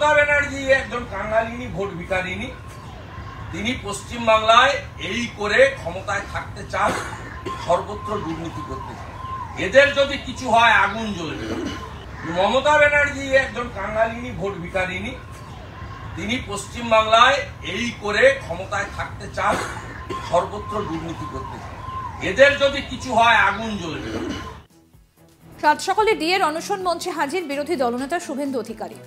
মমতা ব্যানার্জি একজন কাঙালিনী ভোট ভিখারিনী। তিনি পশ্চিম বাংলায় এই করে ক্ষমতায় থাকতে চান, সর্বত্র দুর্নীতি করতে চান। এদের যদি কিছু হয় আগুন জ্বলবে। মমতা ব্যানার্জি একজন কাঙালিনী ভোট ভিখারিনী। তিনি পশ্চিম বাংলায় এই করে ক্ষমতায় থাকতে চান, সর্বত্র দুর্নীতি করতে চান। এদের যদি কিছু হয় আগুন জ্বলবে। সাত সকালে ডিএর অনশন মঞ্চে হাজির বিরোধী দলনেতা শুভেন্দু অধিকারী।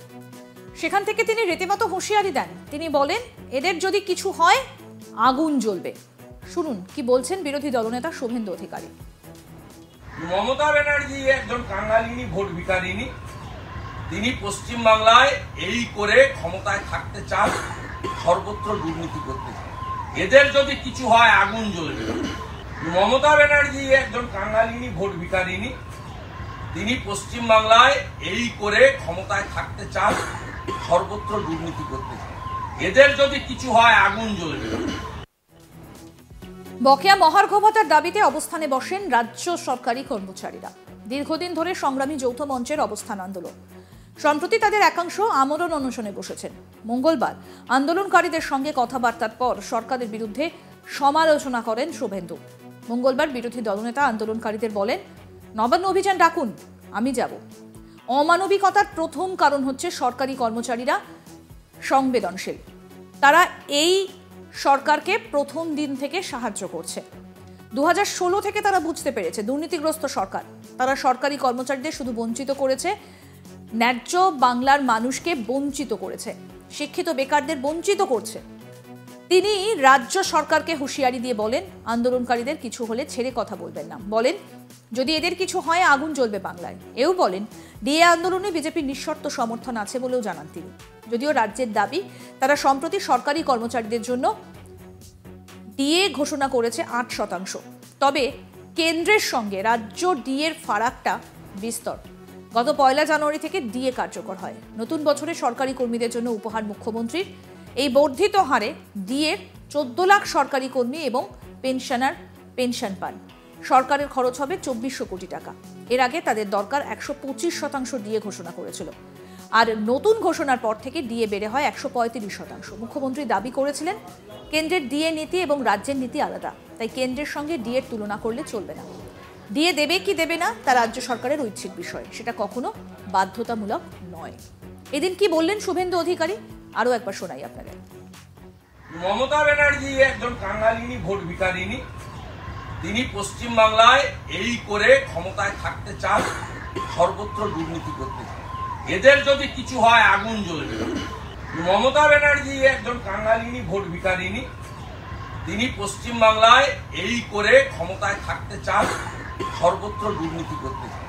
সেখান থেকে তিনি রীতিমতো হুঁশিয়ারি দেন। তিনি বলেন, এদের যদি কিছু হয় আগুন জ্বলবে। শুনুন কি বলছেন বিরোধী দলনেতা শুভেন্দু অধিকারী। মমতা ব্যানার্জি একজন কাঙালিনী ভোট ভিখারিনী। তিনি পশ্চিম বাংলায় এই করে ক্ষমতায় থাকতে চান, সর্বত্র দুর্নীতি করতে চান। এদের যদি কিছু হয় আগুন জ্বলবে। মমতা ব্যানার্জি একজন কাঙালিনী ভোট ভিখারিনী। তিনি পশ্চিম বাংলায় এই করে ক্ষমতায় থাকতে চান, সর্বত্র দুর্নীতি করতে চান। এদের যদি কিছু হয় আগুন জ্বলবে। বকেয়া মহার্ঘ ভাতার দাবিতে অবস্থানে বসেন রাজ্য সরকারি কর্মচারীরা। দীর্ঘদিন ধরে সংগ্রামী যৌথ মঞ্চের অবস্থান আন্দোলন। সম্প্রতি তাদের একাংশ আমরণ অনশনে বসেছেন। মঙ্গলবার আন্দোলনকারীদের সঙ্গে কথাবার্তার পর সরকারের বিরুদ্ধে সমালোচনা করেন শুভেন্দু। মঙ্গলবার বিরোধী দলনেতা আন্দোলনকারীদের বলেন, নবান্ন অভিযান ডাকুন, আমি যাব। অমানবিকতার প্রথম কারণ হচ্ছে সরকারি কর্মচারীরা সংবেদনশীল। তারা এই সরকারকে প্রথম দিন থেকে সাহায্য করছে। 2016 থেকে তারা বুঝতে পেরেছে দুর্নীতিগ্রস্ত সরকার। তারা সরকারি কর্মচারীদের শুধু বঞ্চিত করেছে, ন্যায্য বাংলার মানুষকে বঞ্চিত করেছে, শিক্ষিত বেকারদের বঞ্চিত করছে। তিনি রাজ্য সরকারকে হুঁশিয়ারি দিয়ে বলেন, আন্দোলনকারীদের কিছু হলে ছেড়ে কথা বলবেন না। বলেন, যদি এদের কিছু হয় আগুন জ্বলবে বাংলায়। এও বলেন, ডিএ আন্দোলনে বিজেপির নিঃশর্ত সমর্থন আছে বলেও জানান তিনি। যদিও রাজ্যের দাবি, তারা সম্প্রতি সরকারি কর্মচারীদের জন্য ডিএ ঘোষণা করেছে 8%। তবে কেন্দ্রের সঙ্গে রাজ্য ডিএর ফারাকটা বিস্তর। গত 1 জানুয়ারি থেকে ডিএ কার্যকর হয়। নতুন বছরে সরকারি কর্মীদের জন্য উপহার মুখ্যমন্ত্রীর। এই বর্ধিত হারে ডিএর 14 লাখ সরকারি কর্মী এবং পেনশনার পেনশন পান। সরকারের খরচ হবে 2400 কোটি টাকা। এর আগে তাদের দরকার 125% ডিএ ঘোষণা করেছিল। আর নতুন ঘোষণার পর থেকে ডিএ বেড়ে হয় 135%। মুখ্যমন্ত্রী দাবি করেছিলেন, কেন্দ্রের ডিএ নীতি এবং রাজ্যের নীতি আলাদা, তাই কেন্দ্রের সঙ্গে ডিএর তুলনা করলে চলবে না। ডিএ দেবে কি দেবে না তা রাজ্য সরকারের ঐচ্ছিক বিষয়, সেটা কখনো বাধ্যতামূলক নয়। এদিন কি বললেন শুভেন্দু অধিকারী, আরো একবার শোনাই আপনাদের। মমতা ব্যানার্জি একজন কাঙালিনী ভোট ভিখারিনী। তিনি পশ্চিম বাংলায় এই করে ক্ষমতায় থাকতে চান, সর্বত্র দুর্নীতি করতে চান। এদের যদি কিছু হয় আগুন জ্বলবে। মমতা ব্যানার্জি একজন কাঙালিনী ভোট ভিখারিনী। তিনি পশ্চিম বাংলায় এই করে ক্ষমতায় থাকতে চান, সর্বত্র দুর্নীতি করতে চান।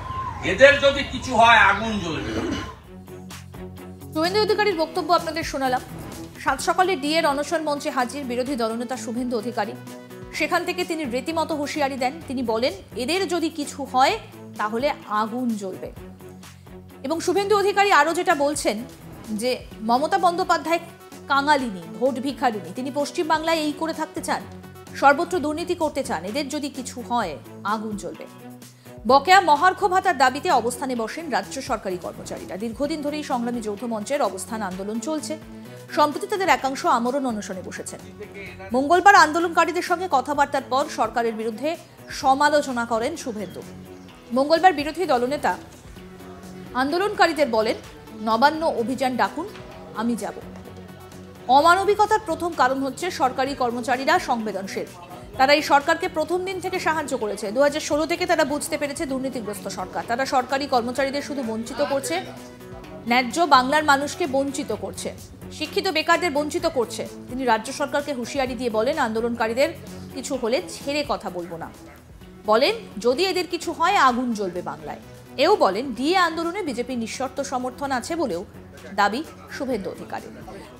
এদের যদি কিছু হয় আগুন জ্বলবে। শুভেন্দু অধিকারীর বক্তব্য আপনাদের শোনালাম। সাত সকালে ডিএর অনশন মঞ্চে হাজির বিরোধী দলনেতা শুভেন্দু অধিকারী। সেখান থেকে তিনি রীতিমতো হুঁশিয়ারি দেন। তিনি বলেন, এদের যদি কিছু হয় তাহলে আগুন জ্বলবে। এবং শুভেন্দু অধিকারী আরো যেটা বলছেন যে মমতা বন্দ্যোপাধ্যায় কাঙালিনী ভোট ভিখারিনী। তিনি পশ্চিম বাংলায় এই করে থাকতে চান, সর্বত্র দুর্নীতি করতে চান। এদের যদি কিছু হয় আগুন জ্বলবে। বকেয়া মহার্ঘ ভাতার দাবিতে অবস্থানে বসেন রাজ্য সরকারি কর্মচারীরা। দীর্ঘদিন ধরেই সংগ্রামী যৌথ মঞ্চের অবস্থান আন্দোলন চলছে। সম্প্রতি তাদের একাংশ আমরণ অনশনে বসেছেন। মঙ্গলবার আন্দোলনকারীদের সঙ্গে কথাবার্তার পর সরকারের বিরুদ্ধে সমালোচনা করেন শুভেন্দু। মঙ্গলবার বিরোধী দলনেতা আন্দোলনকারীদের বলেন, নবান্ন অভিযান ডাকুন, আমি যাব। অমানবিকতার প্রথম কারণ হচ্ছে সরকারি কর্মচারীরা সংবেদনশীল। তারা এই সরকারকে প্রথম দিন থেকে সাহায্য করেছে। 2016 থেকে তারা বুঝতে পেরেছে দুর্নীতিগ্রস্ত সরকার। তারা সরকারি কর্মচারীদের শুধু বঞ্চিত করছে, ন্যায্য বাংলার মানুষকে বঞ্চিত করছে, শিক্ষিত বেকারদের বঞ্চিত করছে। তিনি রাজ্য সরকারকে হুঁশিয়ারি দিয়ে বলেন, আন্দোলনকারীদের কিছু হলে ছেড়ে কথা বলবো না। বলেন, যদি এদের কিছু হয় আগুন জ্বলবে বাংলায়। এও বলেন, ডিএ আন্দোলনে বিজেপির নিঃশর্ত সমর্থন আছে বলেও দাবি শুভেন্দু অধিকারী।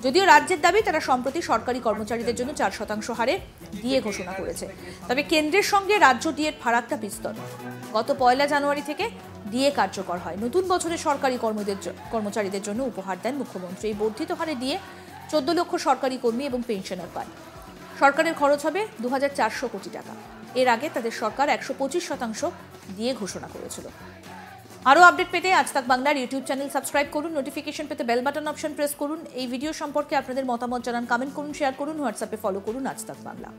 যদিও রাজ্যের দাবি, তারা সম্প্রতি সরকারি কর্মচারীদের জন্য 4% হারে ডিএ ঘোষণা করেছে। তবে কেন্দ্রের সঙ্গে রাজ্য ডিএর ফারাকটা বিস্তর। গত 1 জানুয়ারি থেকে ডিএ কার্যকর হয়। নতুন বছরে সরকারি কর্মচারীদের জন্য উপহার দেন মুখ্যমন্ত্রী। এই বর্ধিত হারে ডিএ 14 লক্ষ সরকারি কর্মী এবং পেনশনার পান। সরকারের খরচ হবে 2400 কোটি টাকা। এর আগে তাদের সরকার 125% ডিএ ঘোষণা করেছিল। আরও আপডেট পেতে আজ তাক বাংলার ইউটিউব চ্যানেল সাবস্ক্রাইব করুন, নোটিফিকেশন পেতে বেল বাটন অপশন প্রেস করুন। এই ভিডিও সম্পর্কে আপনাদের মতামত জানান, কমেন্ট করুন, শেয়ার করুন, হোয়াটসঅ্যাপে ফলো করুন আজ তাক বাংলা।